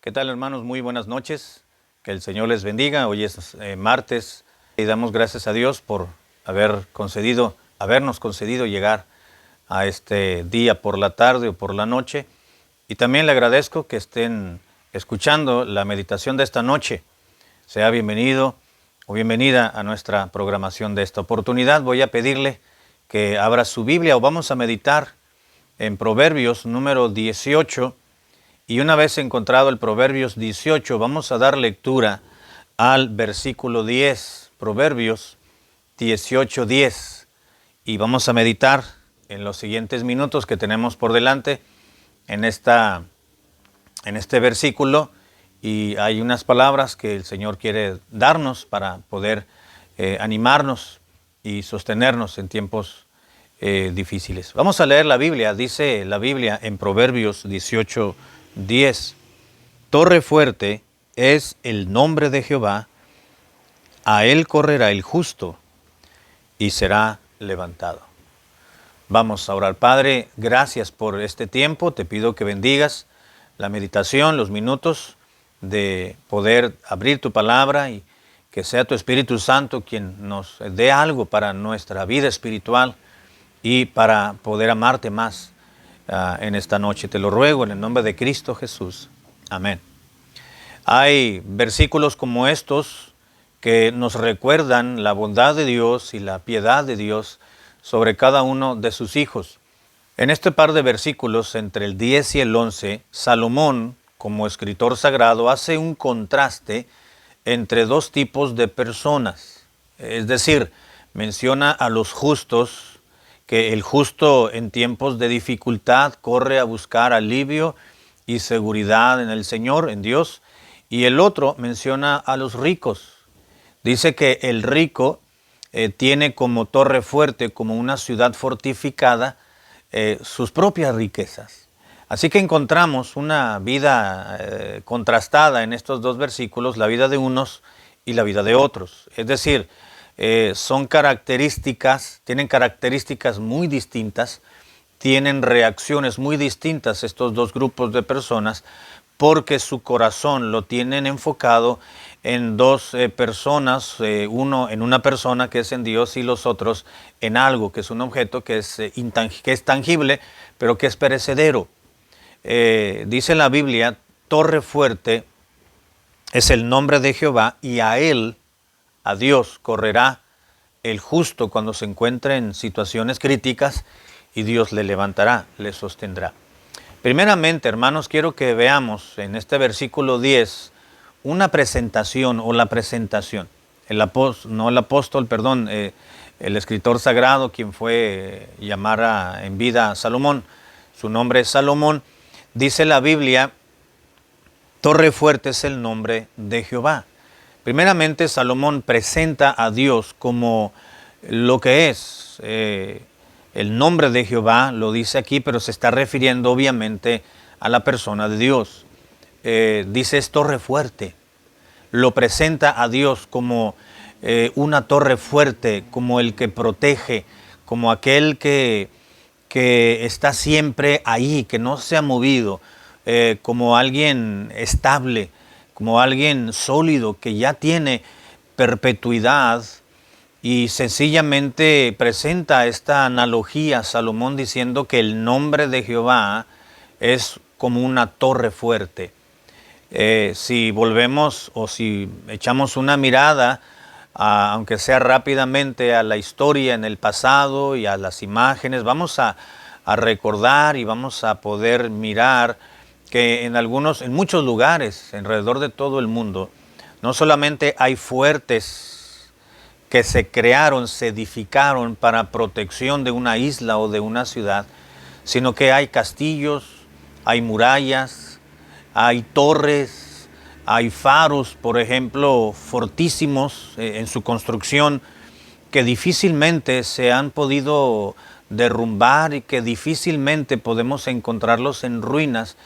¿Qué tal, hermanos? Muy buenas noches. Que el Señor les bendiga. Hoy es martes y damos gracias a Dios por habernos concedido llegar a este día por la tarde o por la noche. Y también le agradezco que estén escuchando la meditación de esta noche. Sea bienvenido o bienvenida a nuestra programación de esta oportunidad. Voy a pedirle que abra su Biblia o vamos a meditar en Proverbios número 18. Y una vez encontrado el Proverbios 18, vamos a dar lectura al versículo 10, Proverbios 18:10. Y vamos a meditar en los siguientes minutos que tenemos por delante en este versículo. Y hay unas palabras que el Señor quiere darnos para poder animarnos y sostenernos en tiempos difíciles. Vamos a leer la Biblia. Dice la Biblia en Proverbios 18:10. Torre fuerte es el nombre de Jehová, a él correrá el justo y será levantado. Vamos a orar. Padre, gracias por este tiempo. Te pido que bendigas la meditación, los minutos de poder abrir tu palabra y que sea tu Espíritu Santo quien nos dé algo para nuestra vida espiritual y para poder amarte más en esta noche. Te lo ruego en el nombre de Cristo Jesús. Amén. Hay versículos como estos que nos recuerdan la bondad de Dios y la piedad de Dios sobre cada uno de sus hijos. En este par de versículos, entre el 10 y el 11, Salomón, como escritor sagrado, hace un contraste entre dos tipos de personas. Es decir, menciona a los justos, que el justo en tiempos de dificultad corre a buscar alivio y seguridad en el Señor, en Dios. Y el otro menciona a los ricos. Dice que el rico tiene como torre fuerte, como una ciudad fortificada, sus propias riquezas. Así que encontramos una vida contrastada en estos dos versículos, la vida de unos y la vida de otros. Es decir, tienen características muy distintas, tienen reacciones muy distintas estos dos grupos de personas, porque su corazón lo tienen enfocado en dos personas, uno en una persona que es en Dios y los otros en algo que es un objeto que es tangible, pero que es perecedero. Dice la Biblia, torre fuerte es el nombre de Jehová y a él, a Dios, correrá el justo cuando se encuentre en situaciones críticas y Dios le levantará, le sostendrá. Primeramente, hermanos, quiero que veamos en este versículo 10 una presentación o la presentación. El escritor sagrado, quien fue llamar en vida a Salomón, su nombre es Salomón, dice la Biblia, torre fuerte es el nombre de Jehová. Primeramente, Salomón presenta a Dios como lo que es. El nombre de Jehová lo dice aquí, pero se está refiriendo obviamente a la persona de Dios. Dice es torre fuerte. Lo presenta a Dios como una torre fuerte, como el que protege, como aquel que está siempre ahí, que no se ha movido, como alguien estable, como alguien sólido, que ya tiene perpetuidad. Y sencillamente presenta esta analogía Salomón diciendo que el nombre de Jehová es como una torre fuerte. Si volvemos o si echamos una mirada, aunque sea rápidamente, a la historia en el pasado y a las imágenes, vamos a recordar y vamos a poder mirar que en muchos lugares alrededor de todo el mundo, no solamente hay fuertes que se crearon, se edificaron para protección de una isla o de una ciudad, sino que hay castillos, hay murallas, hay torres, hay faros, por ejemplo, fortísimos en su construcción, que difícilmente se han podido derrumbar y que difícilmente podemos encontrarlos en ruinas,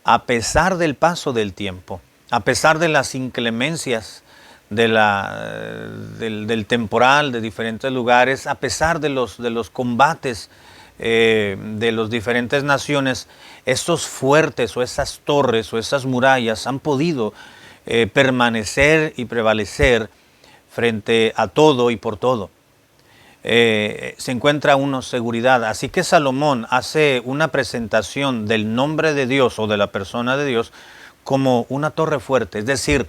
a pesar del paso del tiempo, a pesar de las inclemencias del temporal de diferentes lugares, a pesar de los combates de las diferentes naciones, estos fuertes o esas torres o esas murallas han podido permanecer y prevalecer frente a todo y por todo. Se encuentra uno seguridad. Así que Salomón hace una presentación del nombre de Dios o de la persona de Dios como una torre fuerte, es decir,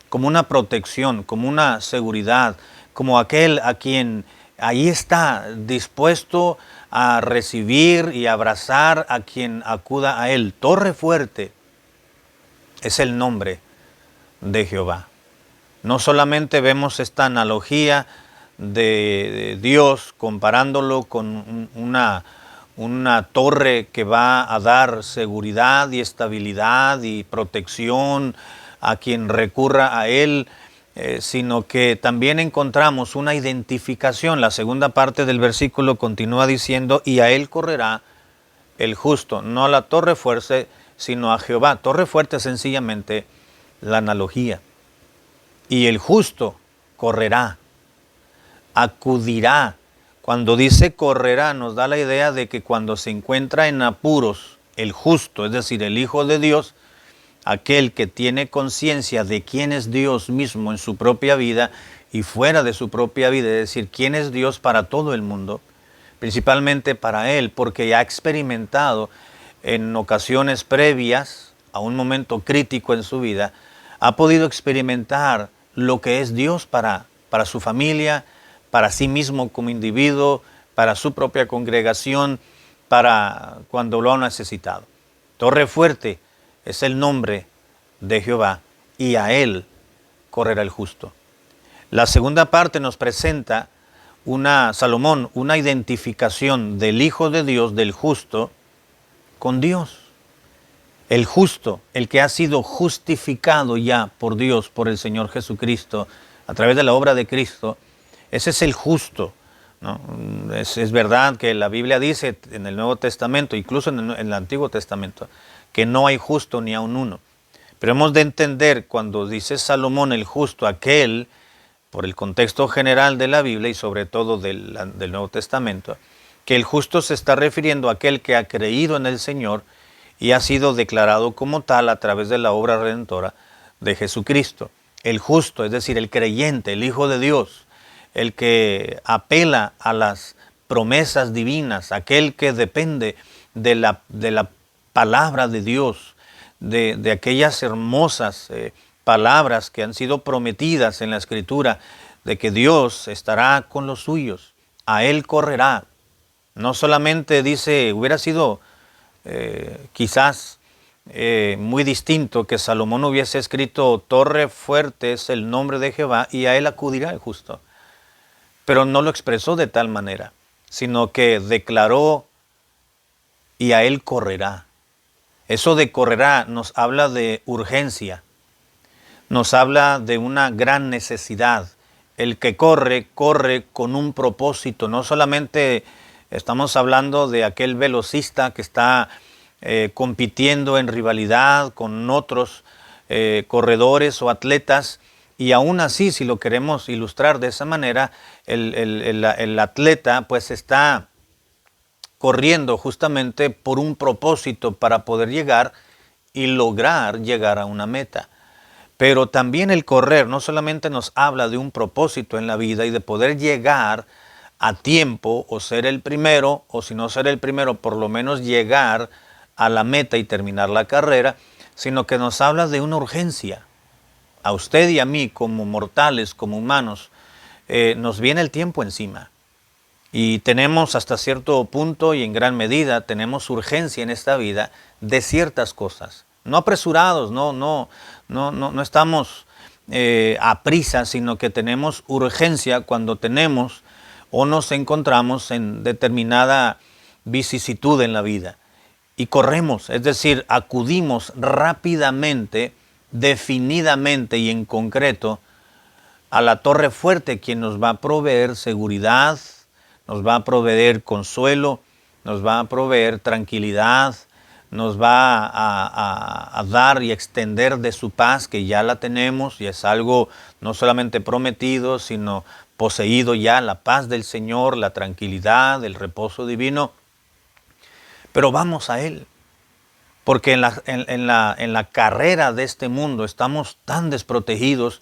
como una protección, como una seguridad, como aquel a quien ahí está dispuesto a recibir y abrazar a quien acuda a él. Torre fuerte es el nombre de Jehová. No solamente vemos esta analogía de Dios comparándolo con una torre que va a dar seguridad y estabilidad y protección a quien recurra a él, sino que también encontramos una identificación. La segunda parte del versículo continúa diciendo, y a él correrá el justo, no a la torre fuerte, sino a Jehová. Torre fuerte es sencillamente la analogía. Y el justo correrá, acudirá. Cuando dice correrá, nos da la idea de que cuando se encuentra en apuros, el justo, es decir, el Hijo de Dios, aquel que tiene conciencia de quién es Dios mismo en su propia vida y fuera de su propia vida, es decir, quién es Dios para todo el mundo, principalmente para él, porque ya ha experimentado en ocasiones previas a un momento crítico en su vida, ha podido experimentar lo que es Dios para su familia, para sí mismo como individuo, para su propia congregación, para cuando lo ha necesitado. Torre fuerte es el nombre de Jehová y a él correrá el justo. La segunda parte nos presenta Salomón, una identificación del Hijo de Dios, del justo, con Dios. El justo, el que ha sido justificado ya por Dios, por el Señor Jesucristo, a través de la obra de Cristo, ese es el justo, ¿no? Es verdad que la Biblia dice en el Nuevo Testamento, incluso en el Antiguo Testamento, que no hay justo ni aun uno. Pero hemos de entender cuando dice Salomón el justo, aquel, por el contexto general de la Biblia y sobre todo del Nuevo Testamento, que el justo se está refiriendo a aquel que ha creído en el Señor y ha sido declarado como tal a través de la obra redentora de Jesucristo. El justo, es decir, el creyente, el Hijo de Dios, el que apela a las promesas divinas, aquel que depende de la palabra de Dios, de aquellas hermosas palabras que han sido prometidas en la Escritura, de que Dios estará con los suyos, a él correrá. No solamente dice, hubiera sido quizás muy distinto que Salomón hubiese escrito, torre fuerte es el nombre de Jehová y a él acudirá el justo. Pero no lo expresó de tal manera, sino que declaró y a él correrá. Eso de correrá nos habla de urgencia, nos habla de una gran necesidad. El que corre, corre con un propósito. No solamente estamos hablando de aquel velocista que está compitiendo en rivalidad con otros corredores o atletas, y aún así, si lo queremos ilustrar de esa manera, el atleta pues está corriendo justamente por un propósito para poder llegar y lograr llegar a una meta. Pero también el correr no solamente nos habla de un propósito en la vida y de poder llegar a tiempo o ser el primero, o si no ser el primero, por lo menos llegar a la meta y terminar la carrera, sino que nos habla de una urgencia. A usted y a mí como mortales, como humanos, nos viene el tiempo encima. Y tenemos hasta cierto punto y en gran medida tenemos urgencia en esta vida de ciertas cosas. No apresurados, no estamos a prisa, sino que tenemos urgencia cuando tenemos o nos encontramos en determinada vicisitud en la vida. Y corremos, es decir, acudimos rápidamente, definidamente y en concreto a la torre fuerte, quien nos va a proveer seguridad, nos va a proveer consuelo, nos va a proveer tranquilidad, nos va a dar y extender de su paz, que ya la tenemos y es algo no solamente prometido, sino poseído ya, la paz del Señor, la tranquilidad, el reposo divino. pero vamos a Él. Porque en la carrera de este mundo estamos tan desprotegidos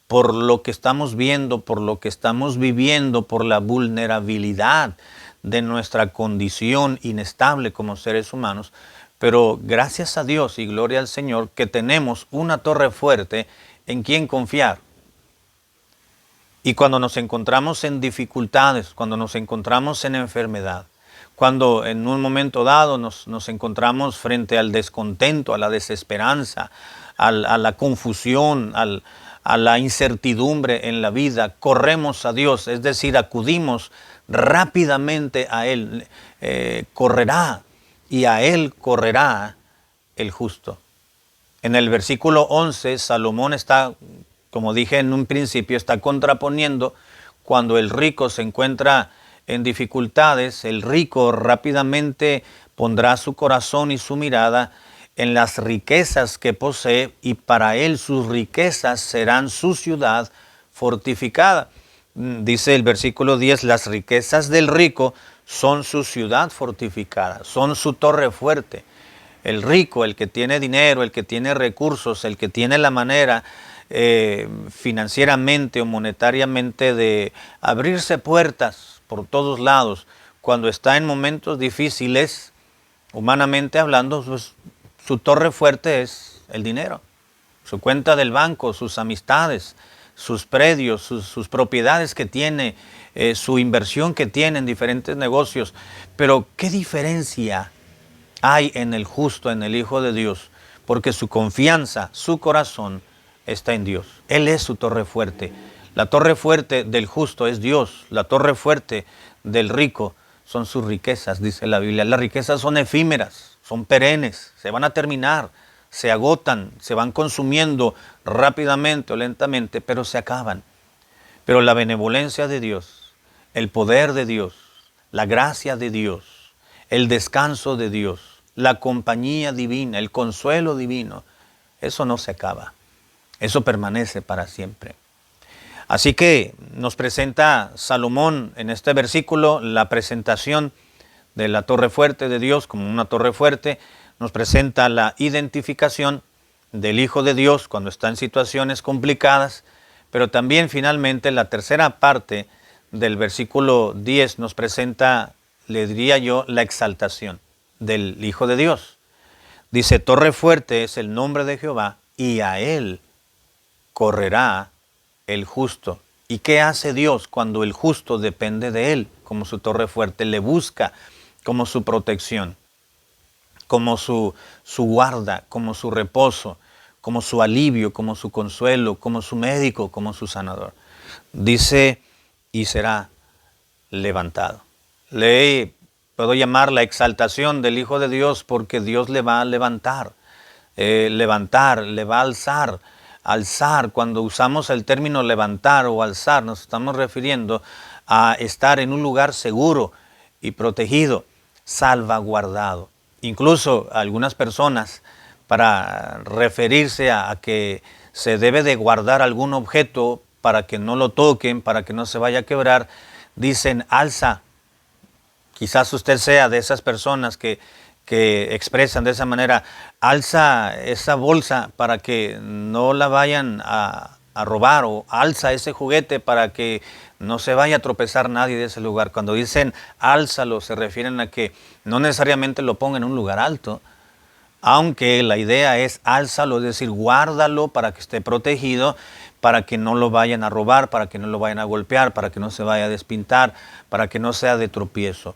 por lo que estamos viendo, por lo que estamos viviendo, por la vulnerabilidad de nuestra condición inestable como seres humanos. Pero gracias a Dios y gloria al Señor que tenemos una torre fuerte en quien confiar. Y cuando nos encontramos en dificultades, cuando nos encontramos en enfermedad, cuando en un momento dado nos encontramos frente al descontento, a la desesperanza, a la confusión, a la incertidumbre en la vida, corremos a Dios, es decir, acudimos rápidamente a Él. Correrá y a Él correrá el justo. En el versículo 11, Salomón está, como dije en un principio, está contraponiendo cuando el rico se encuentra en dificultades, el rico rápidamente pondrá su corazón y su mirada en las riquezas que posee y para él sus riquezas serán su ciudad fortificada. Dice el versículo 10, las riquezas del rico son su ciudad fortificada, son su torre fuerte. El rico, el que tiene dinero, el que tiene recursos, el que tiene la manera financieramente o monetariamente de abrirse puertas por todos lados, cuando está en momentos difíciles, humanamente hablando, pues, su torre fuerte es el dinero, su cuenta del banco, sus amistades, sus predios, sus propiedades que tiene, su inversión que tiene en diferentes negocios. Pero ¿qué diferencia hay en el justo, en el Hijo de Dios? Porque su confianza, su corazón está en Dios. Él es su torre fuerte. La torre fuerte del justo es Dios. La torre fuerte del rico son sus riquezas, dice la Biblia. Las riquezas son efímeras, son perennes, se van a terminar, se agotan, se van consumiendo rápidamente o lentamente, pero se acaban. Pero la benevolencia de Dios, el poder de Dios, la gracia de Dios, el descanso de Dios, la compañía divina, el consuelo divino, eso no se acaba. Eso permanece para siempre. Así que nos presenta Salomón en este versículo la presentación de la torre fuerte de Dios como una torre fuerte. Nos presenta la identificación del Hijo de Dios cuando está en situaciones complicadas. Pero también finalmente la tercera parte del versículo 10 nos presenta, le diría yo, la exaltación del Hijo de Dios. Dice, torre fuerte es el nombre de Jehová y a Él correrá el justo. ¿Y qué hace Dios cuando el justo depende de Él como su torre fuerte? Le busca como su protección, como su guarda, como su reposo, como su alivio, como su consuelo, como su médico, como su sanador. Dice, y será levantado. Puedo llamar la exaltación del Hijo de Dios porque Dios le va a levantar. Le va a alzar. Alzar, cuando usamos el término levantar o alzar, nos estamos refiriendo a estar en un lugar seguro y protegido, salvaguardado. Incluso algunas personas, para referirse a que se debe de guardar algún objeto para que no lo toquen, para que no se vaya a quebrar, dicen alza. Quizás usted sea de esas personas que expresan de esa manera, alza esa bolsa para que no la vayan a robar, o alza ese juguete para que no se vaya a tropezar nadie de ese lugar. Cuando dicen álzalo, se refieren a que no necesariamente lo pongan en un lugar alto, aunque la idea es álzalo, es decir, guárdalo para que esté protegido, para que no lo vayan a robar, para que no lo vayan a golpear, para que no se vaya a despintar, para que no sea de tropiezo.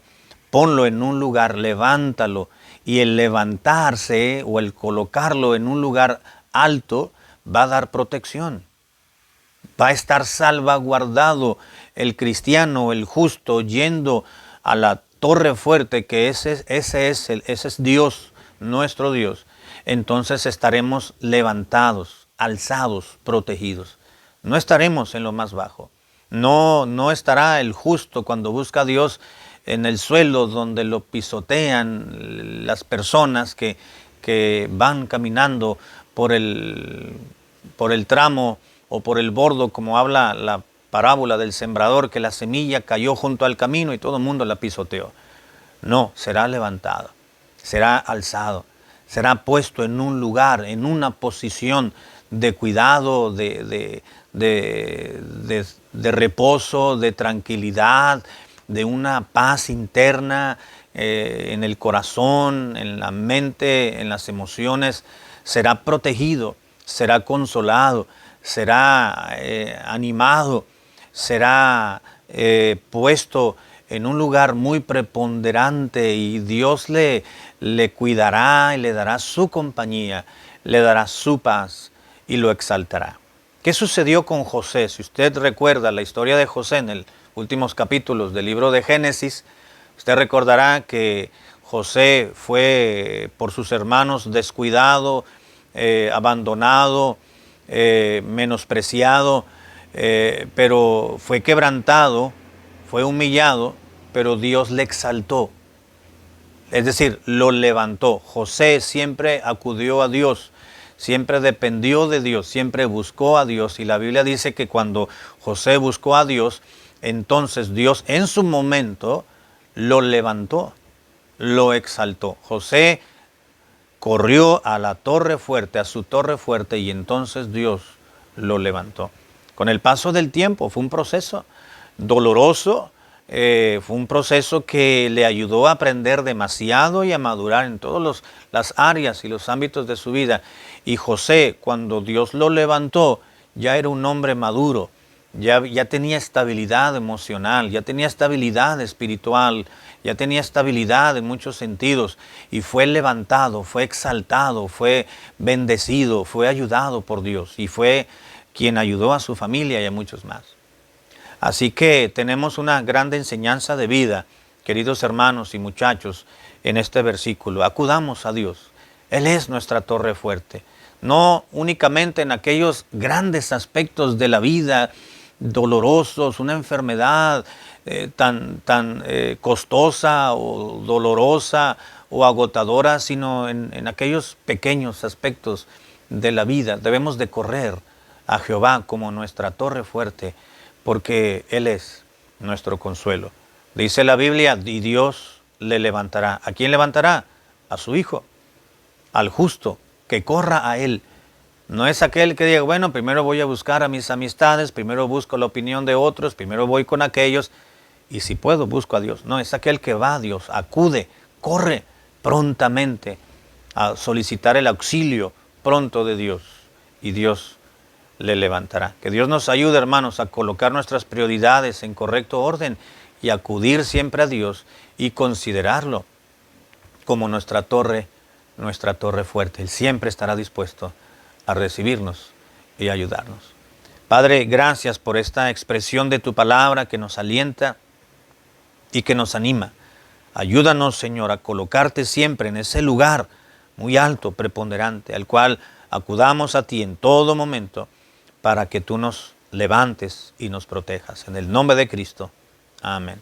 Ponlo en un lugar, levántalo. Y el levantarse o el colocarlo en un lugar alto va a dar protección. Va a estar salvaguardado el cristiano, el justo, yendo a la torre fuerte, que ese es Dios, nuestro Dios. Entonces estaremos levantados, alzados, protegidos. No estaremos en lo más bajo. No estará el justo cuando busca a Dios en el suelo donde lo pisotean las personas que van caminando por el tramo o por el bordo, como habla la parábola del sembrador, que la semilla cayó junto al camino y todo el mundo la pisoteó. No, será levantado. será alzado, será puesto en un lugar, en una posición de cuidado, de reposo, de tranquilidad, de una paz interna en el corazón, en la mente, en las emociones. Será protegido, será consolado, será animado, será puesto en un lugar muy preponderante y Dios le cuidará y le dará su compañía, le dará su paz y lo exaltará. ¿Qué sucedió con José? Si usted recuerda la historia de José en los últimos capítulos del libro de Génesis, usted recordará que José fue por sus hermanos descuidado, abandonado, menospreciado, pero fue quebrantado, fue humillado, pero Dios le exaltó. Es decir, lo levantó. José siempre acudió a Dios, siempre dependió de Dios, siempre buscó a Dios. Y la Biblia dice que cuando José buscó a Dios, entonces Dios en su momento lo levantó, lo exaltó. José corrió a la torre fuerte, a su torre fuerte, y entonces Dios lo levantó. Con el paso del tiempo fue un proceso doloroso, fue un proceso que le ayudó a aprender demasiado y a madurar en todas las áreas y los ámbitos de su vida. Y José, cuando Dios lo levantó, ya era un hombre maduro, ya tenía estabilidad emocional, ya tenía estabilidad espiritual, ya tenía estabilidad en muchos sentidos y fue levantado, fue exaltado, fue bendecido, fue ayudado por Dios y fue quien ayudó a su familia y a muchos más. Así que tenemos una grande enseñanza de vida, queridos hermanos y muchachos, en este versículo. Acudamos a Dios. Él es nuestra torre fuerte. No únicamente en aquellos grandes aspectos de la vida, dolorosos, una enfermedad tan costosa o dolorosa o agotadora, sino en aquellos pequeños aspectos de la vida. Debemos de correr a Jehová como nuestra torre fuerte, porque Él es nuestro consuelo. Dice la Biblia, y Dios le levantará. ¿A quién levantará? A su Hijo, al justo, que corra a Él. No es aquel que diga, bueno, primero voy a buscar a mis amistades, primero busco la opinión de otros, primero voy con aquellos, y si puedo, busco a Dios. No, es aquel que va a Dios, acude, corre prontamente a solicitar el auxilio pronto de Dios, y Dios le levantará. Que Dios nos ayude, hermanos, a colocar nuestras prioridades en correcto orden y acudir siempre a Dios y considerarlo como nuestra torre fuerte. Él siempre estará dispuesto a recibirnos y ayudarnos. Padre, gracias por esta expresión de tu palabra que nos alienta y que nos anima. Ayúdanos, Señor, a colocarte siempre en ese lugar muy alto, preponderante, al cual acudamos a ti en todo momento para que tú nos levantes y nos protejas. En el nombre de Cristo. Amén.